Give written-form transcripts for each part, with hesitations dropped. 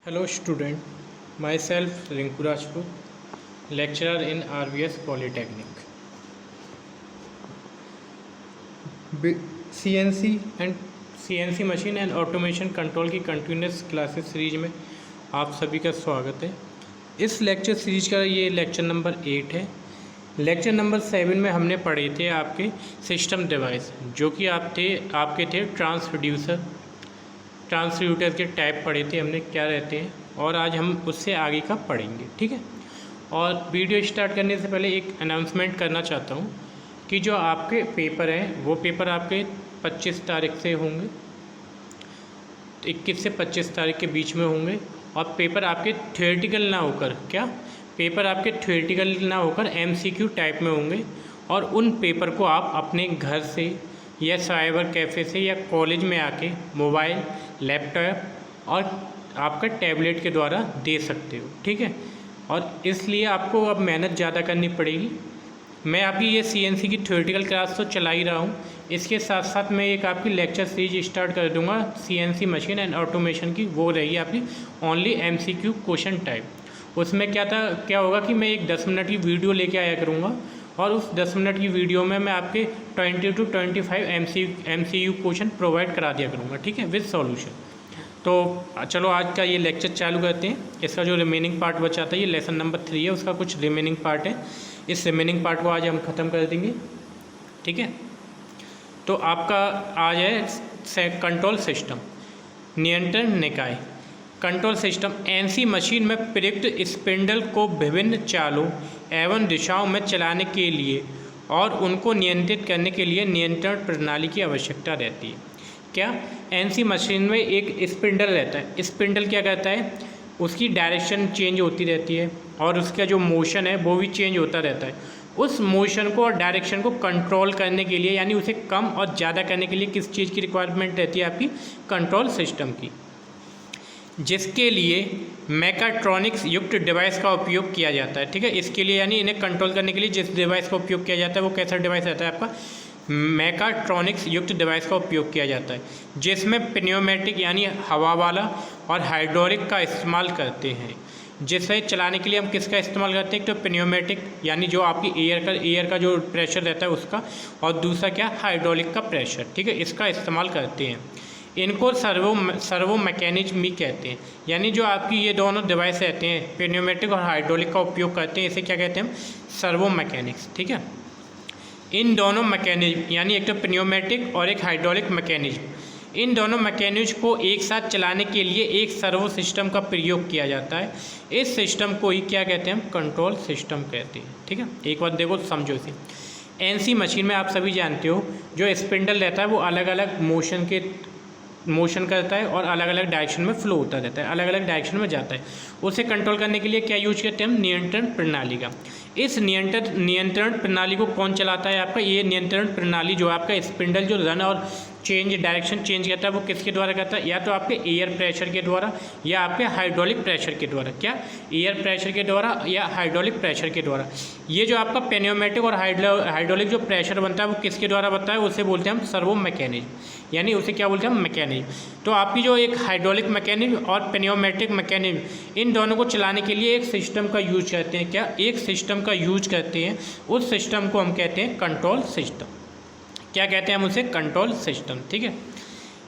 Hello student, myself Rinku Rajput, lecturer in RVS Polytechnic. CNC and CNC machine and automation control की continuous classes series में आप सभी का स्वागत है। इस लेक्चर सीरीज का ये लेक्चर नंबर 8 है। लेक्चर नंबर 7 में हमने पढ़े थे आपके सिस्टम डिवाइस, जो कि आपके थे ट्रांसड्यूसर के टाइप पढ़े थे हमने क्या रहते हैं, और आज हम उससे आगे का पढ़ेंगे। ठीक है। और वीडियो स्टार्ट करने से पहले एक अनाउंसमेंट करना चाहता हूँ कि जो आपके पेपर हैं वो पेपर आपके 25 तारीख से होंगे, 21 से 25 तारीख के बीच में होंगे। और पेपर आपके थ्योरेटिकल ना होकर MCQ टाइप में होंगे। और उन पेपर को आप अपने घर से या साइबर कैफ़े से या कॉलेज में आके मोबाइल, लैपटॉप और आपका टैबलेट के द्वारा दे सकते हो। ठीक है। और इसलिए आपको अब मेहनत ज़्यादा करनी पड़ेगी। मैं आपकी ये CNC की थ्योरेटिकल क्लास तो चला ही रहा हूँ, इसके साथ साथ मैं एक आपकी लेक्चर सीरीज स्टार्ट कर दूँगा CNC मशीन एंड ऑटोमेशन की। वो रहेगी आपकी ओनली MCQ क्वेश्चन टाइप। उसमें क्या होगा कि मैं एक 10 मिनट की वीडियो लेके आया करूँगा, और उस 10 मिनट की वीडियो में मैं आपके 20 to 25 MCQ क्वेश्चन प्रोवाइड करा दिया करूँगा। ठीक है, विद सॉल्यूशन। तो चलो आज का ये लेक्चर चालू करते हैं। इसका जो रिमेनिंग पार्ट बचा था, ये लेसन नंबर 3 है, उसका कुछ रिमेनिंग पार्ट है। इस रिमेनिंग पार्ट को आज हम ख़त्म कर देंगे। ठीक है। तो आपका आज है कंट्रोल सिस्टम, नियंत्रण निकाय। कंट्रोल सिस्टम NC मशीन में प्रयुक्त स्पिंडल को विभिन्न चालों एवं दिशाओं में चलाने के लिए और उनको नियंत्रित करने के लिए नियंत्रण प्रणाली की आवश्यकता रहती है। क्या NC मशीन में एक स्पिंडल रहता है। स्पिंडल क्या करता है, उसकी डायरेक्शन चेंज होती रहती है और उसका जो मोशन है वो भी चेंज होता रहता है। उस मोशन को और डायरेक्शन को कंट्रोल करने के लिए, यानी उसे कम और ज़्यादा करने के लिए किस चीज़ की रिक्वायरमेंट रहती है, आपकी कंट्रोल सिस्टम की, जिसके लिए मैकाट्रॉनिक्स युक्त डिवाइस का उपयोग किया जाता है। ठीक है। इसके लिए यानी इन्हें कंट्रोल करने के लिए जिस डिवाइस का उपयोग किया जाता है वो कैसा डिवाइस रहता है, आपका मैकाट्रॉनिक्स युक्त डिवाइस का उपयोग किया जाता है, जिसमें प्न्यूमेटिक यानी हवा वाला और हाइड्रोलिक का इस्तेमाल करते हैं। जिसे चलाने के लिए हम किसका इस्तेमाल करते हैं, तो प्न्यूमेटिक यानी जो आपकी एयर का जो प्रेशर रहता है उसका, और दूसरा क्या, हाइड्रोलिक का प्रेशर। ठीक है, इसका इस्तेमाल करते हैं। इनको सर्वो मैकेनिज्म भी कहते हैं। यानी जो आपकी ये दोनों डिवाइस रहते हैं, प्न्यूमेटिक और हाइड्रोलिक का उपयोग करते हैं, इसे क्या कहते हैं, सर्वो मैकेनिक्स। ठीक है। इन दोनों मैकेनिज्म यानी एक तो प्न्यूमेटिक और एक हाइड्रोलिक मैकेनिज्म, इन दोनों मैकेनिज्म को एक साथ चलाने के लिए एक सर्वो सिस्टम का प्रयोग किया जाता है। इस सिस्टम को ही क्या कहते हैं, हम कंट्रोल सिस्टम कहते हैं। ठीक है। एक बात देखो, समझो इसे। NC मशीन में आप सभी जानते हो जो स्पिंडल रहता है वो अलग अलग मोशन करता है और अलग अलग डायरेक्शन में फ्लो होता रहता है, अलग अलग डायरेक्शन में जाता है। उसे कंट्रोल करने के लिए क्या यूज करते हैं हम, नियंत्रण प्रणाली का। इस नियंत्रण प्रणाली को कौन चलाता है, आपका ये नियंत्रण प्रणाली जो आपका स्पिंडल जो रन और डायरेक्शन चेंज करता है वो किसके द्वारा करता है, या तो आपके एयर प्रेशर के द्वारा या आपके हाइड्रोलिक प्रेशर के द्वारा। क्या, एयर प्रेशर के द्वारा या हाइड्रोलिक प्रेशर के द्वारा। ये जो आपका प्न्यूमेटिक और हाइड्रोलिक जो प्रेशर बनता है वो किसके द्वारा बनता है, उसे बोलते हैं हम सर्वो मैकेनिज्म, यानी उसे क्या बोलते हैं हम, मैकेनिज्म। तो आपकी जो एक हाइड्रोलिक मैकेनिज्म और प्न्यूमेटिक मैकेनिज्म, इन दोनों को चलाने के लिए एक सिस्टम का यूज करते हैं। क्या, एक सिस्टम का यूज करते हैं। उस सिस्टम को हम कहते हैं कंट्रोल सिस्टम। क्या कहते हैं हम उसे, कंट्रोल सिस्टम। ठीक है।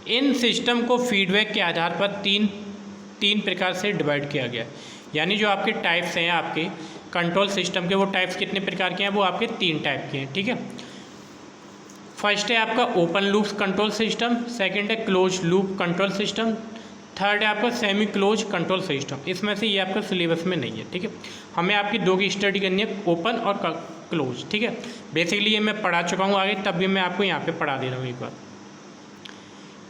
इन सिस्टम को फीडबैक के आधार पर तीन प्रकार से डिवाइड किया गया है। यानी जो आपके टाइप्स हैं आपके कंट्रोल सिस्टम के, वो टाइप्स कितने प्रकार के हैं, वो आपके 3 टाइप के हैं। ठीक है। फर्स्ट है आपका open loop control system, second है close loop control system, third है आपका सेमी क्लोज कंट्रोल सिस्टम। इसमें से ये आपका सिलेबस में नहीं है। ठीक है। हमें आपकी 2 की स्टडी करनी है, ओपन और क्लोज। ठीक है। बेसिकली ये मैं पढ़ा चुका हूँ आगे, तब भी मैं आपको यहाँ पे पढ़ा दे रहा हूँ एक बार।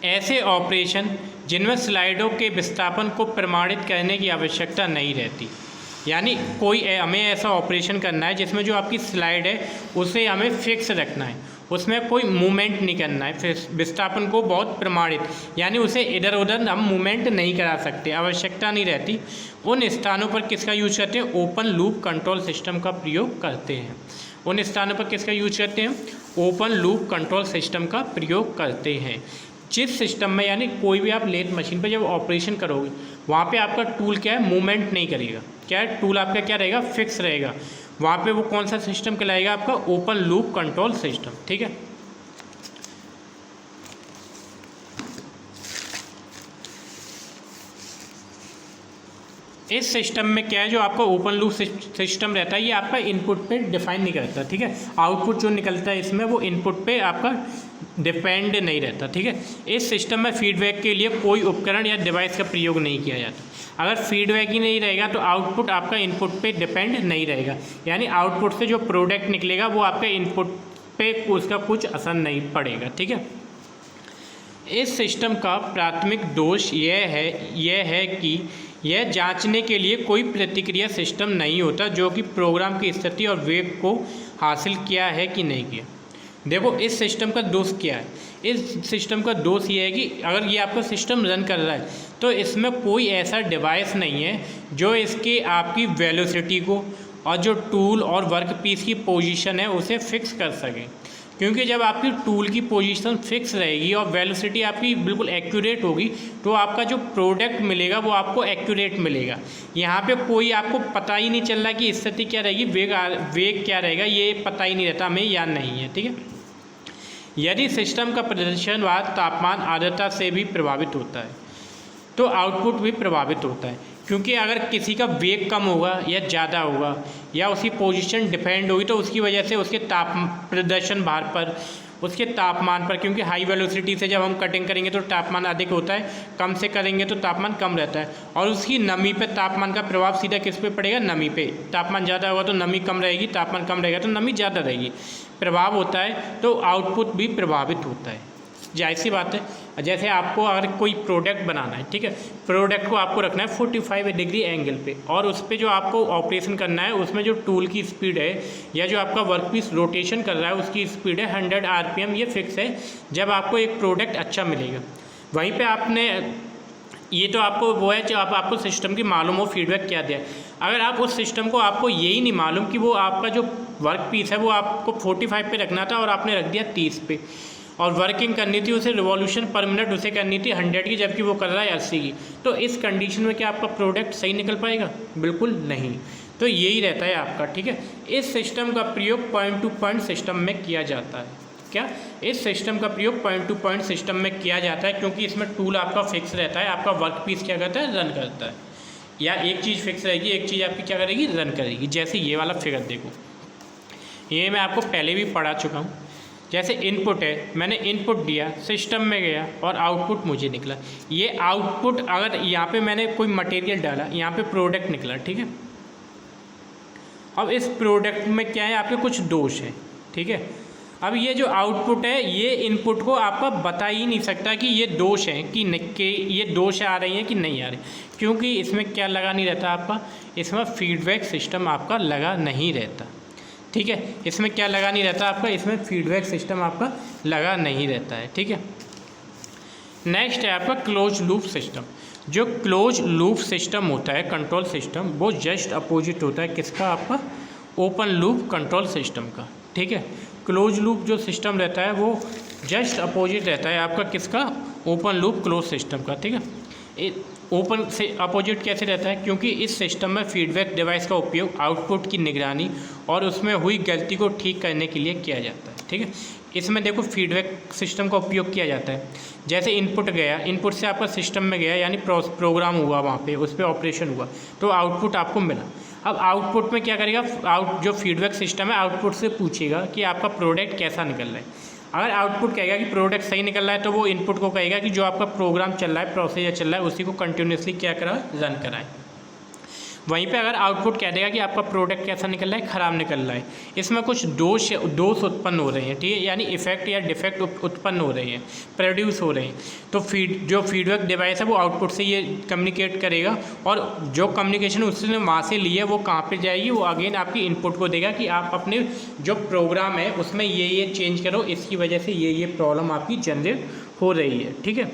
ऐसे ऑपरेशन जिनमें स्लाइडों के विस्थापन को प्रमाणित करने की आवश्यकता नहीं रहती, यानी कोई हमें ऐसा ऑपरेशन करना है जिसमें जो आपकी स्लाइड है उसे हमें फिक्स रखना है, उसमें कोई मूवमेंट नहीं करना है, फिर विस्थापन को बहुत प्रमाणित, यानी उसे इधर उधर हम मूवमेंट नहीं करा सकते, आवश्यकता नहीं रहती। उन स्थानों पर किसका यूज करते हैं, ओपन लूप कंट्रोल सिस्टम का प्रयोग करते हैं। उन स्थानों पर किसका यूज करते हैं, ओपन लूप कंट्रोल सिस्टम का प्रयोग करते हैं। जिस सिस्टम में, यानी कोई भी आप लेथ मशीन पर जब ऑपरेशन करोगे वहाँ पे आपका टूल क्या है, मूवमेंट नहीं करेगा। क्या है, टूल आपका क्या रहेगा, फिक्स रहेगा। वहाँ पे वो कौन सा सिस्टम कहलाएगा, आपका ओपन लूप कंट्रोल सिस्टम। ठीक है, इस सिस्टम में क्या है, जो आपका ओपन लूप सिस्टम रहता है, ये आपका इनपुट पे डिफाइन नहीं करता। ठीक है, आउटपुट जो निकलता है इसमें वो इनपुट पे आपका डिपेंड नहीं रहता। ठीक है, इस सिस्टम में फीडबैक के लिए कोई उपकरण या डिवाइस का प्रयोग नहीं किया जाता। अगर फीडबैक ही नहीं रहेगा तो आउटपुट आपका इनपुट पे डिपेंड नहीं रहेगा, यानी आउटपुट से जो प्रोडक्ट निकलेगा वो आपके इनपुट पे उसका कुछ असर नहीं पड़ेगा। ठीक है, इस सिस्टम का प्राथमिक दोष यह है कि यह जांचने के लिए कोई प्रतिक्रिया सिस्टम नहीं होता जो कि प्रोग्राम की स्थिति और वेग को हासिल किया है कि नहीं किया। देखो, इस सिस्टम का दोष क्या है, इस सिस्टम का दोष ये है कि अगर ये आपका सिस्टम रन कर रहा है तो इसमें कोई ऐसा डिवाइस नहीं है जो इसके आपकी वेलोसिटी को और जो टूल और वर्क पीस की पोजीशन है उसे फिक्स कर सके। क्योंकि जब आपकी टूल की पोजीशन फिक्स रहेगी और वेलोसिटी आपकी बिल्कुल एक्यूरेट होगी तो आपका जो प्रोडक्ट मिलेगा वो आपको एक्यूरेट मिलेगा। यहाँ पे कोई आपको पता ही नहीं चल रहा कि स्थिति क्या रहेगी, वेग क्या रहेगा, ये पता ही नहीं रहता, हमें याद नहीं है। ठीक है, यदि सिस्टम का प्रदर्शन व तापमान आर्द्रता से भी प्रभावित होता है तो आउटपुट भी प्रभावित होता है। क्योंकि अगर किसी का वेग कम होगा या ज़्यादा होगा या उसकी पोजीशन डिपेंड होगी तो उसकी वजह से उसके प्रदर्शन भार पर, उसके तापमान पर, क्योंकि हाई वेलोसिटी से जब हम कटिंग करेंगे तो तापमान अधिक होता है, कम से करेंगे तो तापमान कम रहता है। और उसकी नमी पे तापमान का प्रभाव सीधा किस पे पड़ेगा, नमी पे। तापमान ज़्यादा होगा तो नमी कम रहेगी, तापमान कम रहेगा तो नमी ज़्यादा रहेगी। प्रभाव होता है तो आउटपुट भी प्रभावित होता है। जाहिर सी बात है, जैसे आपको अगर कोई प्रोडक्ट बनाना है, ठीक है, प्रोडक्ट को आपको रखना है 45 डिग्री एंगल पे और उस पर जो आपको ऑपरेशन करना है उसमें जो टूल की स्पीड है या जो आपका वर्कपीस रोटेशन कर रहा है उसकी स्पीड है 100 RPM, ये फिक्स है। जब आपको एक प्रोडक्ट अच्छा मिलेगा वहीं पे आपने, ये तो आपको वो है जो आपको सिस्टम की मालूम हो फीडबैक क्या दिया। अगर आप उस सिस्टम को, आपको यही नहीं मालूम कि वो आपका जो वर्क पीस है वो आपको 45 पे रखना था और आपने रख दिया 30 पे, और वर्किंग करनी थी उसे रिवॉल्यूशन पर मिनट उसे करनी थी 100 की, जबकि वो कर रहा है 80 की, तो इस कंडीशन में क्या आपका प्रोडक्ट सही निकल पाएगा? बिल्कुल नहीं। तो यही रहता है आपका। ठीक है, इस सिस्टम का प्रयोग पॉइंट टू पॉइंट सिस्टम में किया जाता है। क्या इस सिस्टम का प्रयोग पॉइंट टू पॉइंट सिस्टम में किया जाता है क्योंकि इसमें टूल आपका फिक्स रहता है, आपका वर्क पीस क्या करता है, रन करता है, या एक चीज़ फिक्स रहेगी, एक चीज़ आपकी क्या करेगी, रन करेगी। जैसे ये वाला फिगर देखो, ये मैं आपको पहले भी पढ़ा चुका हूँ। जैसे इनपुट है, मैंने इनपुट दिया, सिस्टम में गया और आउटपुट मुझे निकला। ये आउटपुट, अगर यहाँ पे मैंने कोई मटेरियल डाला, यहाँ पे प्रोडक्ट निकला, ठीक है। अब इस प्रोडक्ट में क्या है, आपके कुछ दोष हैं, ठीक है। अब ये जो आउटपुट है ये इनपुट को आपका बता ही नहीं सकता कि ये दोष हैं कि ये दोष आ रही हैं कि नहीं आ रही, क्योंकि इसमें क्या लगा नहीं रहता आपका, इसमें फीडबैक सिस्टम आपका लगा नहीं रहता। ठीक है, इसमें क्या लगा नहीं रहता आपका, इसमें फीडबैक सिस्टम आपका लगा नहीं रहता है। ठीक है, नेक्स्ट है आपका क्लोज लूप सिस्टम। जो क्लोज लूप सिस्टम होता है, कंट्रोल सिस्टम, वो जस्ट अपोजिट होता है किसका, आपका ओपन लूप कंट्रोल सिस्टम का। ठीक है, क्लोज लूप जो सिस्टम रहता है वो जस्ट अपोजिट रहता है आपका किसका, ओपन लूप क्लोज सिस्टम का। ठीक है, ओपन से अपोजिट कैसे रहता है, क्योंकि इस सिस्टम में फीडबैक डिवाइस का उपयोग आउटपुट की निगरानी और उसमें हुई गलती को ठीक करने के लिए किया जाता है। ठीक है, इसमें देखो फीडबैक सिस्टम का उपयोग किया जाता है। जैसे इनपुट गया, इनपुट से आपका सिस्टम में गया, यानी प्रोग्राम हुआ, वहाँ पे उस पर ऑपरेशन हुआ, तो आउटपुट आपको मिला। अब आउटपुट में क्या करेगा, जो फीडबैक सिस्टम है आउटपुट से पूछेगा कि आपका प्रोडक्ट कैसा निकल रहा है। अगर आउटपुट कहेगा कि प्रोडक्ट सही निकल रहा है तो वो इनपुट को कहेगा कि जो आपका प्रोग्राम चल रहा है, प्रोसीजर चल रहा है, उसी को कंटिन्यूसली क्या करा, रन कराए। वहीं पे अगर आउटपुट कह देगा कि आपका प्रोडक्ट कैसा निकल रहा है, ख़राब निकल रहा है, इसमें कुछ दोष उत्पन्न हो रहे हैं, ठीक है, यानी इफेक्ट या डिफेक्ट उत्पन्न हो रहे हैं, प्रोड्यूस हो रहे हैं, तो जो फीडबैक डिवाइस है वो आउटपुट से ये कम्युनिकेट करेगा और जो कम्युनिकेशन उसने वहाँ से ली है वो कहाँ पे जाएगी, वो अगेन आपकी इनपुट को देगा कि आप अपने जो प्रोग्राम है उसमें ये चेंज करो, इसकी वजह से ये प्रॉब्लम आपकी जनरेट हो रही है। ठीक है,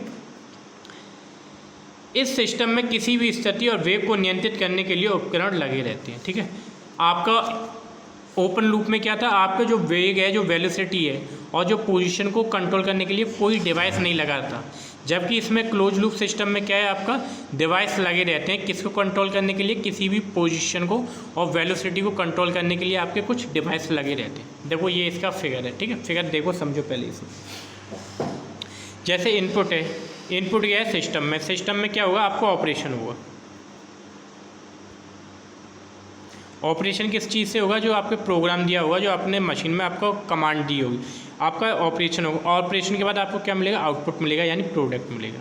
इस सिस्टम में किसी भी स्थिति और वेग को नियंत्रित करने के लिए उपकरण लगे रहते हैं। ठीक है, आपका ओपन लूप में क्या था, आपका जो वेग है, जो वेलोसिटी है और जो पोजीशन को कंट्रोल करने के लिए कोई डिवाइस नहीं लगा था। जबकि इसमें क्लोज लूप सिस्टम में क्या है, आपका डिवाइस लगे रहते हैं किसको कंट्रोल करने के लिए, किसी भी पोजीशन को और वेलोसिटी को कंट्रोल करने के लिए आपके कुछ डिवाइस लगे रहते हैं। देखो ये इसका फिगर है, ठीक है, फिगर देखो समझो पहले इसे। जैसे इनपुट है, इनपुट गया है सिस्टम में, सिस्टम में क्या होगा, आपको ऑपरेशन होगा। ऑपरेशन किस चीज़ से होगा, जो आपके प्रोग्राम दिया होगा, जो आपने मशीन में आपको कमांड दी होगी, आपका ऑपरेशन होगा। ऑपरेशन के बाद आपको क्या मिलेगा, आउटपुट मिलेगा, यानी प्रोडक्ट मिलेगा।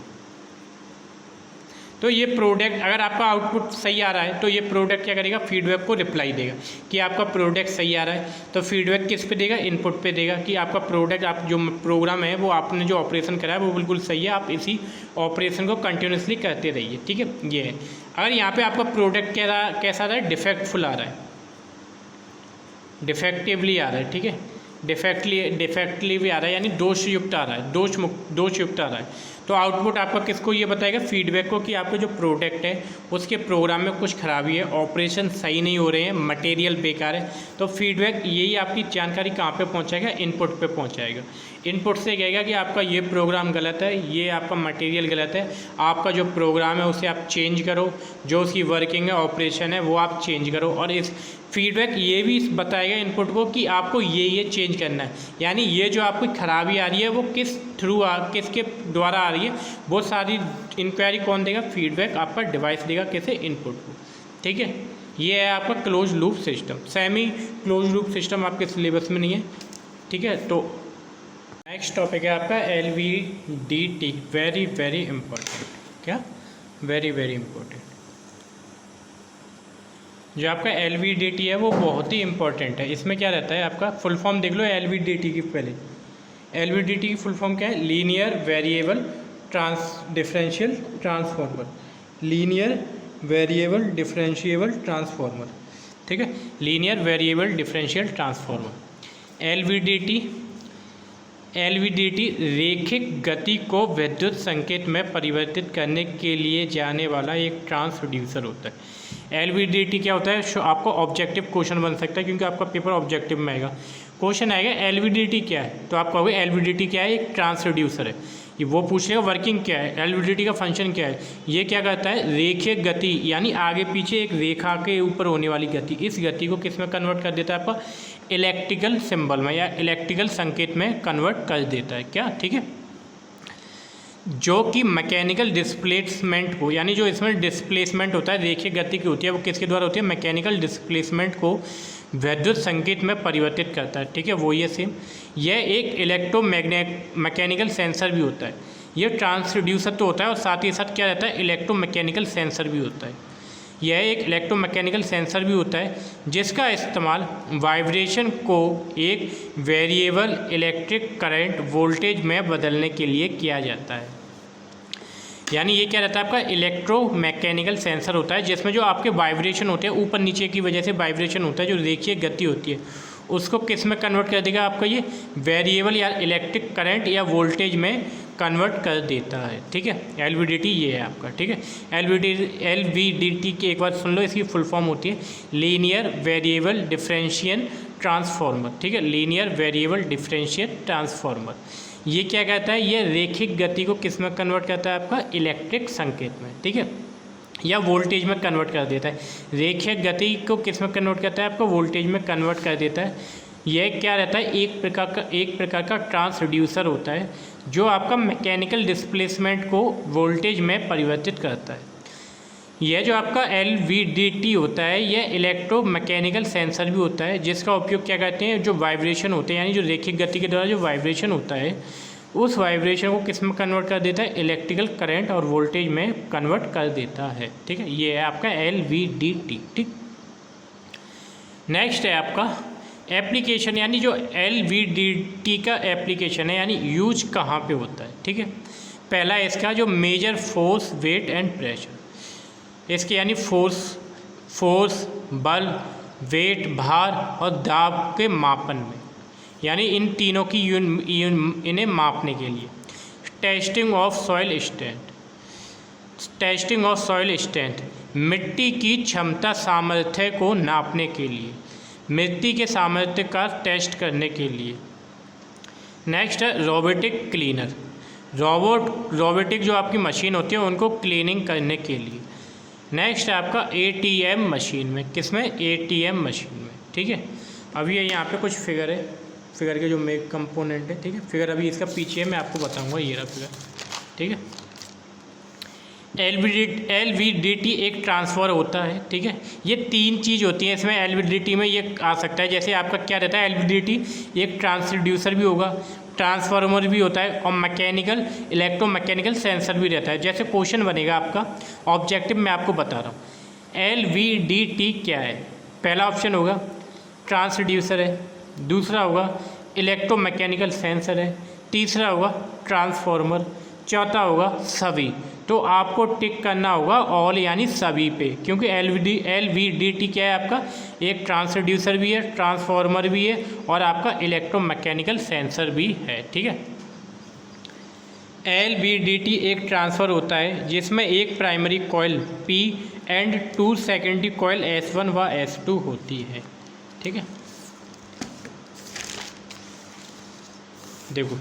तो ये प्रोडक्ट, अगर आपका आउटपुट सही आ रहा है तो ये प्रोडक्ट क्या करेगा, फीडबैक को रिप्लाई देगा कि आपका प्रोडक्ट सही आ रहा है। तो फीडबैक किस पे देगा, इनपुट पे देगा कि आपका प्रोडक्ट, आप जो प्रोग्राम है वो आपने जो ऑपरेशन करा है वो बिल्कुल सही है, आप इसी ऑपरेशन को कंटिन्यूसली करते रहिए, ठीक है। ये है, अगर यहाँ पे आपका प्रोडक्ट कैसा आ रहा है, डिफेक्टफुल आ रहा है, डिफेक्टिवली आ रहा है, ठीक है, डिफेक्टली भी आ रहा है, यानी दोषयुक्त आ रहा है, दोषयुक्त आ रहा है, तो आउटपुट आपका किसको ये बताएगा, फीडबैक को, कि आपका जो प्रोडक्ट है उसके प्रोग्राम में कुछ खराबी है, ऑपरेशन सही नहीं हो रहे हैं, मटेरियल बेकार है। तो फीडबैक यही आपकी जानकारी कहाँ पे पहुँचाएगा, इनपुट पे पहुँचाएगा। इनपुट से कहेगा कि आपका ये प्रोग्राम गलत है, ये आपका मटेरियल गलत है, आपका जो प्रोग्राम है उसे आप चेंज करो, जो उसकी वर्किंग है, ऑपरेशन है, वो आप चेंज करो। और इस फीडबैक ये भी बताएगा इनपुट को कि आपको ये चेंज करना है, यानी ये जो आपकी खराबी आ रही है वो किसके द्वारा आ रही है, वो सारी इंक्वायरी कौन देगा, फीडबैक आपका डिवाइस देगा, कैसे, इनपुट को, ठीक है। ये है आपका close loop system. Semi close loop system आपके सिलेबस में नहीं है, ठीक है। तो नेक्स्ट टॉपिक है आपका LVDT, वेरी वेरी इंपॉर्टेंट। क्या, वेरी वेरी इंपॉर्टेंट। जो आपका LVDT है वो बहुत ही इंपॉर्टेंट है। इसमें क्या रहता है, आपका फुल फॉर्म देख लो LVDT की। पहले LVDT की फुल फॉर्म क्या है, linear variable differential transformer, linear variable differentiable transformer, ठीक है, linear variable differential transformer. LVDT रैखिक गति को विद्युत संकेत में परिवर्तित करने के लिए जाने वाला एक ट्रांसड्यूसर होता है। LVDT क्या होता है, आपको ऑब्जेक्टिव क्वेश्चन बन सकता है, क्योंकि आपका पेपर ऑब्जेक्टिव में आएगा। क्वेश्चन आएगा LVDT क्या है, तो आप कहोगे LVDT क्या है, एक ट्रांसड्यूसर है। ये वो पूछेगा वर्किंग क्या है, LVDT का फंक्शन क्या है। ये क्या करता है, रैखिक गति, यानी आगे पीछे एक रेखा के ऊपर होने वाली गति, इस गति को किस में कन्वर्ट कर देता है, आपका इलेक्ट्रिकल सिंबल में या इलेक्ट्रिकल संकेत में कन्वर्ट कर देता है। क्या, ठीक है, जो कि मैकेनिकल डिस्प्लेसमेंट को, यानी जो इसमें डिस्प्लेसमेंट होता है, रैखिक गति की होती है, वो किसके द्वारा होती है, मैकेनिकल डिस्प्लेसमेंट को विद्युत संकेत में परिवर्तित करता है, ठीक है। वो ये सेम, यह एक मैकेनिकल सेंसर भी होता है। ये ट्रांसड्यूसर तो होता है और साथ ही साथ क्या रहता है, इलेक्ट्रोमैकेनिकल सेंसर भी होता है। यह एक इलेक्ट्रोमैकेनिकल सेंसर भी होता है जिसका इस्तेमाल वाइब्रेशन को एक वेरिएबल इलेक्ट्रिक करंट वोल्टेज में बदलने के लिए किया जाता है। यानी ये क्या रहता है, आपका इलेक्ट्रोमैकेनिकल सेंसर होता है, जिसमें जो आपके वाइब्रेशन होते हैं, ऊपर नीचे की वजह से वाइब्रेशन होता है, जो रेखीय गति होती है, उसको किस में कन्वर्ट कर देगा, आपका ये वेरिएबल या इलेक्ट्रिक करंट या वोल्टेज में कन्वर्ट कर देता है, ठीक है। LVDT ये है आपका, ठीक है। LVDT की एक बार सुन लो, इसकी फुल फॉर्म होती है लीनियर वेरिएबल डिफरेंशियल ट्रांसफॉर्मर, ठीक है, लीनियर वेरिएबल डिफरेंशियल ट्रांसफॉर्मर। ये क्या कहता है, ये रैखिक गति को किस में कन्वर्ट करता है, आपका इलेक्ट्रिक संकेत में, ठीक है, या वोल्टेज में कन्वर्ट कर देता है। रैखिक गति को किस में कन्वर्ट करता है, आपका वोल्टेज में कन्वर्ट कर देता है। यह क्या रहता है, एक प्रकार का ट्रांसड्यूसर होता है, जो आपका मैकेनिकल डिस्प्लेसमेंट को वोल्टेज में परिवर्तित करता है। यह जो आपका LVDT होता है, यह इलेक्ट्रोमैकेनिकल सेंसर भी होता है, जिसका उपयोग क्या करते हैं, जो वाइब्रेशन होते हैं, यानी जो रैखिक गति के द्वारा जो वाइब्रेशन होता है, उस वाइब्रेशन को किस में कन्वर्ट कर देता है, इलेक्ट्रिकल करंट और वोल्टेज में कन्वर्ट कर देता है, ठीक है। ये है आपका LVDT, ठीक। नेक्स्ट है आपका एप्लीकेशन, यानी जो LVDT का एप्लीकेशन है, यानी यूज कहाँ पे होता है, ठीक है। पहला इसका जो major force, weight and pressure, इसके यानी फोर्स, बल, वेट, भार और दाब के मापन में, यानी इन तीनों की इन्हें मापने के लिए। टेस्टिंग ऑफ सॉइल स्ट्रेंथ, मिट्टी की क्षमता सामर्थ्य को नापने के लिए, मिट्टी के सामर्थ्य का टेस्ट करने के लिए। नेक्स्ट है रोबोटिक क्लीनर, रोबोटिक जो आपकी मशीन होती है उनको क्लीनिंग करने के लिए। नेक्स्ट है आपका ATM मशीन में, किस में? ATM मशीन में, ठीक है। अभी ये यहाँ पे कुछ फिगर है, फिगर के जो मेक कंपोनेंट है, ठीक है। फिगर अभी इसका पीछे है, मैं आपको बताऊँगा, ये रहा फिगर, ठीक है। LVDT एक ट्रांसफ़र होता है, ठीक है। ये 3 चीज़ होती हैं इसमें, LVDT में ये आ सकता है। जैसे आपका क्या रहता है, LVDT एक ट्रांसड्यूसर भी होगा, ट्रांसफार्मर भी होता है, और मैकेनिकल इलेक्ट्रोमैकेनिकल सेंसर भी रहता है। जैसे क्वेश्चन बनेगा आपका ऑब्जेक्टिव, मैं आपको बता रहा हूँ। LVDT क्या है? पहला ऑप्शन होगा ट्रांसड्यूसर है, दूसरा होगा इलेक्ट्रोमैकेनिकल सेंसर है, तीसरा होगा ट्रांसफार्मर, चौथा होगा सभी। तो आपको टिक करना होगा ऑल यानी सभी पे, क्योंकि LVDT क्या है आपका? एक ट्रांसड्यूसर भी है, ट्रांसफार्मर भी है, और आपका इलेक्ट्रोमैकेनिकल सेंसर भी है, ठीक है। LVDT एक ट्रांसफ़र होता है जिसमें एक primary coil P and 2 secondary coil S1 व S2 होती है, ठीक है। देखो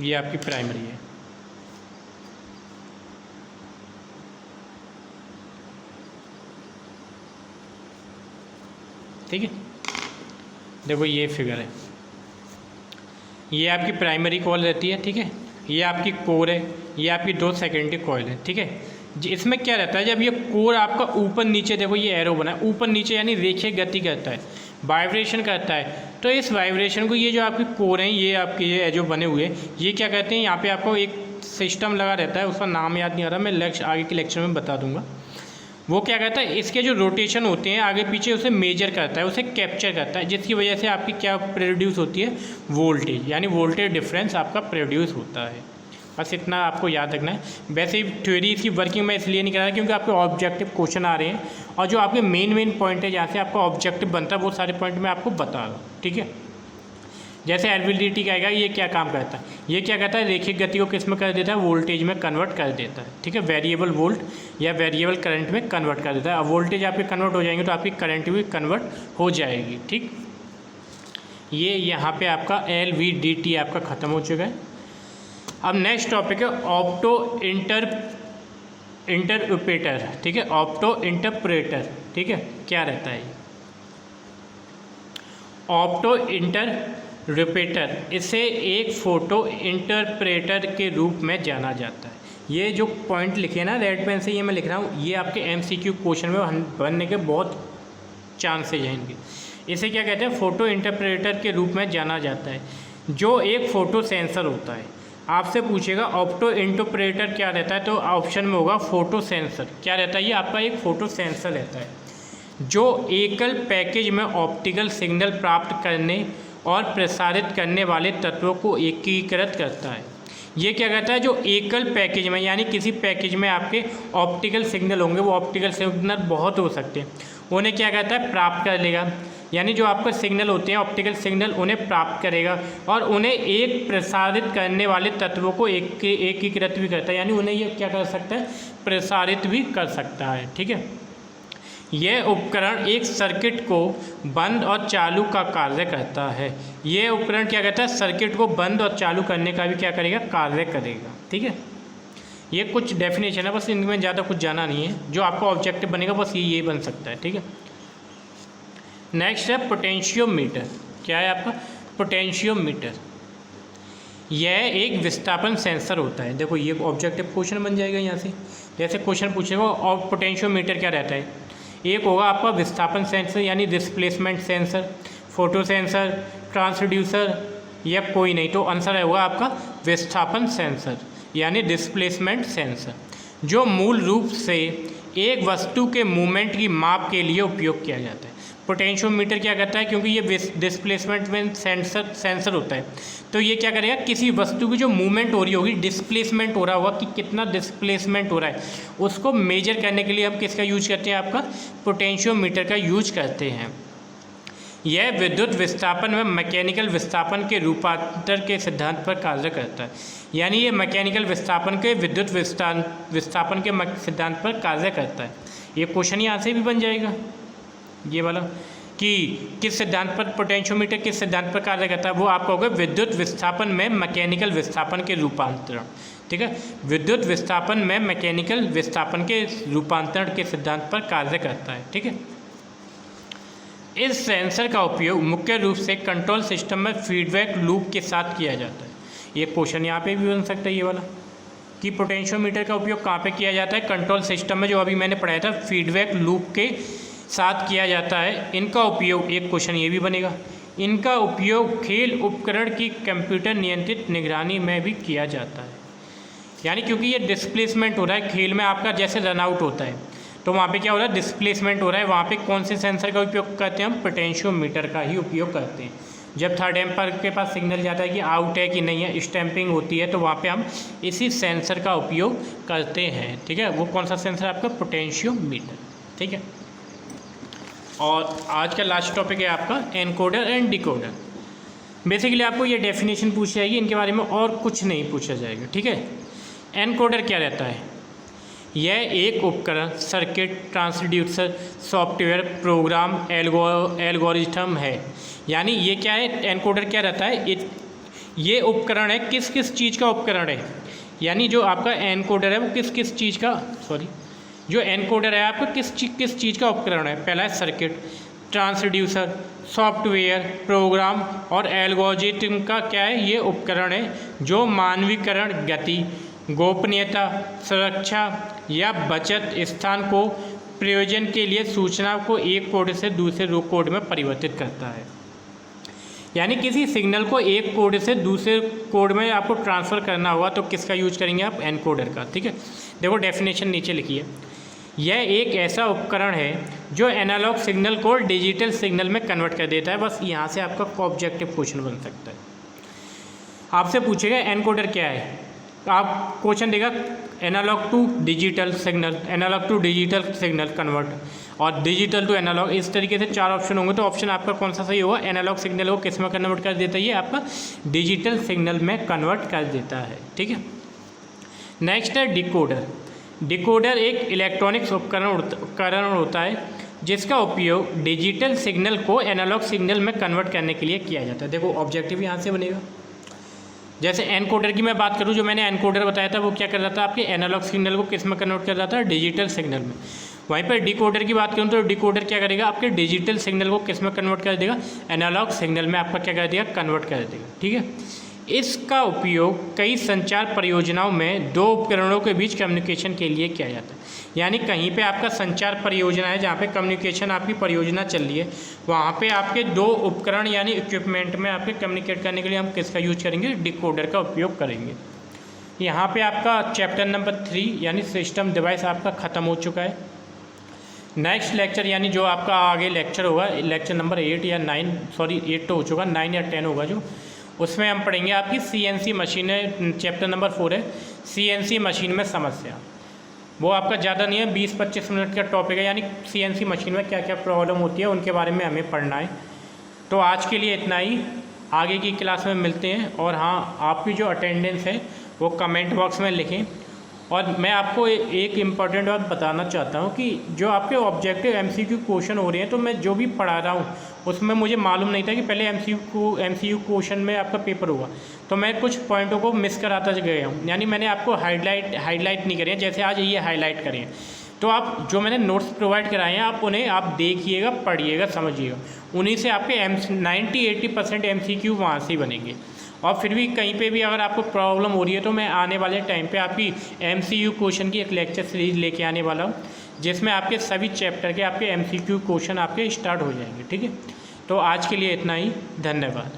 ये आपकी प्राइमरी है, ठीक है। देखो ये फिगर है, ये आपकी प्राइमरी कॉइल रहती है, ठीक है। ये आपकी कोर है, ये आपकी 2 सेकेंडरी कॉइल है, ठीक है। इसमें क्या रहता है, जब ये कोर आपका ऊपर नीचे, देखो ये एरो बना है, ऊपर नीचे यानी रेखीय गति करता है, वाइब्रेशन करता है। तो इस वाइब्रेशन को ये जो आपकी कोर हैं, ये आपके ये जो बने हुए हैं, ये क्या कहते हैं, यहाँ पे आपको एक सिस्टम लगा रहता है, उसका नाम याद नहीं आ रहा, मैं आगे के लेक्चर में बता दूंगा। वो क्या कहता है, इसके जो रोटेशन होते हैं आगे पीछे, उसे मेजर करता है, उसे कैप्चर करता है, जिसकी वजह से आपकी क्या प्रोड्यूस होती है, वोल्टेज, यानी वोल्टेज डिफरेंस आपका प्रोड्यूस होता है। बस इतना आपको याद रखना है। वैसे थ्योरी इसकी वर्किंग मैं इसलिए नहीं करा रहा क्योंकि आपके ऑब्जेक्टिव क्वेश्चन आ रहे हैं, और जो आपके मेन पॉइंट है जहाँ से आपका ऑब्जेक्टिव बनता है, वो सारे पॉइंट मैं आपको बता रहा हूँ, ठीक है। जैसे LVDT का आएगा, ये क्या काम करता है, ये क्या कहता है, रेखिक गति को किस में कर देता है, वोल्टेज में कन्वर्ट कर देता है, ठीक है। वेरिएबल वोल्ट या वेरिएबल करंट में कन्वर्ट कर देता है। अब वोल्टेज आपके कन्वर्ट हो जाएंगे तो आपकी करंट भी कन्वर्ट हो जाएगी, ठीक। ये यहाँ पे आपका LVDT आपका ख़त्म हो चुका है। अब नेक्स्ट टॉपिक है ऑप्टो इंटरप्रेटर, ठीक है। ऑप्टो इंटरप्रेटर, ठीक है, क्या रहता है ऑप्टो इंटरप्रेटर? इसे एक फ़ोटो इंटरप्रेटर के रूप में जाना जाता है। ये जो पॉइंट लिखे हैं ना रेड पेन से, ये मैं लिख रहा हूँ, ये आपके MCQ क्वेश्चन में बनने के बहुत चांसेज हैं इनके। इसे क्या कहते हैं, फ़ोटो इंटरप्रेटर के रूप में जाना जाता है, जो एक फ़ोटो सेंसर होता है। आपसे पूछेगा ऑप्टो इंटरप्रेटर क्या रहता है, तो ऑप्शन में होगा फ़ोटो सेंसर। क्या रहता है, ये आपका एक फ़ोटो सेंसर रहता है जो एकल पैकेज में ऑप्टिकल सिग्नल प्राप्त करने और प्रसारित करने वाले तत्वों को एकीकृत करता है। ये क्या कहता है, जो एकल पैकेज में, यानी किसी पैकेज में आपके ऑप्टिकल सिग्नल होंगे, वो ऑप्टिकल सिग्नल बहुत हो सकते हैं, उन्हें क्या कहता है, प्राप्त कर लेगा। यानी जो आपके सिग्नल होते हैं ऑप्टिकल सिग्नल, उन्हें प्राप्त करेगा और उन्हें एक प्रसारित करने वाले तत्वों को एकीकृत भी करता है, यानी उन्हें ये क्या कर सकता है, प्रसारित भी कर सकता है, ठीक है। यह उपकरण एक सर्किट को बंद और चालू का कार्य करता है। यह उपकरण क्या कहता है, सर्किट को बंद और चालू करने का भी क्या करेगा, कार्य करेगा, ठीक है। ये कुछ डेफिनेशन है, बस इनमें ज़्यादा कुछ जाना नहीं है, जो आपका ऑब्जेक्टिव बनेगा बस ये बन सकता है, ठीक है। नेक्स्ट है पोटेंशियोमीटर। क्या है आपका पोटेंशियोमीटर? यह एक विस्थापन सेंसर होता है। देखो ये ऑब्जेक्टिव क्वेश्चन बन जाएगा यहाँ से, जैसे क्वेश्चन पूछेगा और पोटेंशियोमीटर क्या रहता है, एक होगा आपका विस्थापन सेंसर यानी displacement sensor, photo sensor, transducer या कोई नहीं, तो आंसर होगा आपका विस्थापन सेंसर यानी डिस्प्लेसमेंट सेंसर, जो मूल रूप से एक वस्तु के मूवमेंट की माप के लिए उपयोग किया जाता है। पोटेंशियोमीटर क्या करता है, क्योंकि ये डिस्प्लेसमेंट में सेंसर होता है, तो ये क्या करेगा, किसी वस्तु की जो मूवमेंट हो रही होगी, डिस्प्लेसमेंट हो रहा होगा कि कितना डिस्प्लेसमेंट हो रहा है, उसको मेजर करने के लिए हम किसका यूज करते हैं, आपका पोटेंशियोमीटर का यूज करते हैं। यह विद्युत विस्थापन में मैकेनिकल विस्थापन के रूपांतर के सिद्धांत पर कार्य करता है, यानी ये मैकेनिकल विस्थापन के विद्युत विस्थापन के सिद्धांत पर कार्य करता है। ये क्वेश्चन यहाँ से भी बन जाएगा, ये वाला। कि किस सिद्धांत पर पोटेंशियोमीटर किस सिद्धांत पर कार्य करता है, वो आपका होगा विद्युत विस्थापन में मैकेनिकल विस्थापन के रूपांतरण। ठीक है, विद्युत विस्थापन में मैकेनिकल विस्थापन के रूपांतरण के सिद्धांत पर कार्य करता है। ठीक है, इस सेंसर का उपयोग मुख्य रूप से कंट्रोल सिस्टम में फीडबैक लूप के साथ किया जाता है। ये क्वेश्चन यहाँ पे भी बन सकता है ये वाला, कि पोटेंशियोमीटर का उपयोग कहाँ पे किया जाता है, कंट्रोल सिस्टम में, जो अभी मैंने पढ़ाया था फीडबैक लूप के साथ किया जाता है। इनका उपयोग, एक क्वेश्चन ये भी बनेगा, इनका उपयोग खेल उपकरण की कंप्यूटर नियंत्रित निगरानी में भी किया जाता है। यानी क्योंकि ये डिस्प्लेसमेंट हो रहा है खेल में आपका, जैसे रन आउट होता है तो वहाँ पे क्या हो रहा है, डिस्प्लेसमेंट हो रहा है, वहाँ पे कौन से सेंसर का उपयोग करते हैं हम, पोटेंशियोमीटर का ही उपयोग करते हैं। जब थर्ड एम्पायर के पास सिग्नल जाता है कि आउट है कि नहीं है, स्टैंपिंग होती है, तो वहाँ पे हम इसी सेंसर का उपयोग करते हैं। ठीक है, वो कौन सा सेंसर आपका, पोटेंशियोमीटर। ठीक है, और आज का लास्ट टॉपिक है आपका एनकोडर एंड डिकोडर। बेसिकली आपको ये डेफिनेशन पूछी जाएगी, इनके बारे में और कुछ नहीं पूछा जाएगा। ठीक है, एनकोडर क्या रहता है, यह एक उपकरण, circuit, transducer, software, program, algorithm है। यानी ये क्या है, एनकोडर क्या रहता है, ये उपकरण है, किस किस चीज़ का उपकरण है, यानी जो आपका एनकोडर है वो किस किस चीज़ का, जो एनकोडर है आपका किस चीज़ का उपकरण है। पहला है सर्किट, ट्रांसड्यूसर, सॉफ्टवेयर, प्रोग्राम और एल्गोरिथम का क्या है, ये उपकरण है जो मानवीकरण, गति, गोपनीयता, सुरक्षा या बचत स्थान को प्रयोजन के लिए सूचना को एक कोड से दूसरे कोड में परिवर्तित करता है। यानी किसी सिग्नल को एक कोड से दूसरे कोड में आपको ट्रांसफ़र करना होगा तो किसका यूज करेंगे आप, एनकोडर का। ठीक है, देखो डेफिनेशन नीचे लिखी है, यह एक ऐसा उपकरण है जो एनालॉग सिग्नल को डिजिटल सिग्नल में कन्वर्ट कर देता है। बस यहाँ से आपका ऑब्जेक्टिव क्वेश्चन बन सकता है, आपसे पूछेगा एनकोडर क्या है, आप क्वेश्चन देगा analogue to digital signal, analogue to digital signal convert, और डिजिटल टू एनालॉग, इस तरीके से 4 ऑप्शन होंगे। तो ऑप्शन आपका कौन सा सही होगा, एनालॉग सिग्नल को किस में कन्वर्ट कर देता है, ये आपका डिजिटल सिग्नल में कन्वर्ट कर देता है। ठीक है, नेक्स्ट है डिकोडर। डिकोडर एक इलेक्ट्रॉनिक्स उपकरण होता है जिसका उपयोग डिजिटल सिग्नल को एनालॉग सिग्नल में कन्वर्ट करने के लिए किया जाता है। देखो ऑब्जेक्टिव यहाँ से बनेगा, जैसे एनकोडर की मैं बात करूं, जो मैंने एनकोडर बताया था वो क्या कर रहा था, आपके एनालॉग सिग्नल को किस में कन्वर्ट कर रहा था, डिजिटल सिग्नल में। वहीं पर डिकोडर की बात करूं तो डिकोडर क्या करेगा, आपके डिजिटल सिग्नल को किस में कन्वर्ट कर देगा, एनालॉग सिग्नल में आपका क्या कर देगा, कन्वर्ट कर देगा। ठीक है, इसका उपयोग कई संचार परियोजनाओं में दो उपकरणों के बीच कम्युनिकेशन के लिए किया जाता है। यानी कहीं पे आपका संचार परियोजना है, जहाँ पे कम्युनिकेशन आपकी परियोजना चल रही है, वहाँ पे आपके दो उपकरण यानी इक्विपमेंट में आपके कम्युनिकेट करने के लिए हम किसका यूज करेंगे, डिकोडर का उपयोग करेंगे। यहाँ पे आपका चैप्टर नंबर 3 यानी सिस्टम डिवाइस आपका ख़त्म हो चुका है। नेक्स्ट लेक्चर यानी जो आपका आगे लेक्चर होगा, लेक्चर नंबर 8 या 9, सॉरी 8 तो हो चुका, 9 या 10 होगा जो, उसमें हम पढ़ेंगे आपकी CNC मशीनें, चैप्टर नंबर 4 है CNC मशीन में समस्या। वो आपका ज़्यादा नहीं है, 20-25 मिनट का टॉपिक है, यानी CNC मशीन में क्या क्या प्रॉब्लम होती है उनके बारे में हमें पढ़ना है। तो आज के लिए इतना ही, आगे की क्लास में मिलते हैं। और हाँ, आपकी जो अटेंडेंस है वो कमेंट बॉक्स में लिखें। और मैं आपको एक इम्पॉर्टेंट बात बताना चाहता हूँ कि जो आपके ऑब्जेक्टिव MCQ क्वेश्चन हो रहे हैं, तो मैं जो भी पढ़ा रहा हूँ उसमें मुझे मालूम नहीं था कि पहले MCQ क्वेश्चन में आपका पेपर होगा, तो मैं कुछ पॉइंटों को मिस कराता गया हूँ। यानी मैंने आपको हाईलाइट नहीं करे, जैसे आज ये हाईलाइट करें, तो आप जो मैंने नोट्स प्रोवाइड कराए हैं आप उन्हें आप देखिएगा, पढ़िएगा, समझिएगा, उन्हीं से आपके 90-80% MCQ वहाँ से ही बनेंगे। और फिर भी कहीं पे भी अगर आपको प्रॉब्लम हो रही है तो मैं आने वाले टाइम पे आपकी MCQ क्वेश्चन की एक लेक्चर सीरीज लेके आने वाला हूँ, जिसमें आपके सभी चैप्टर के आपके MCQ क्वेश्चन आपके स्टार्ट हो जाएंगे। ठीक है, तो आज के लिए इतना ही, धन्यवाद।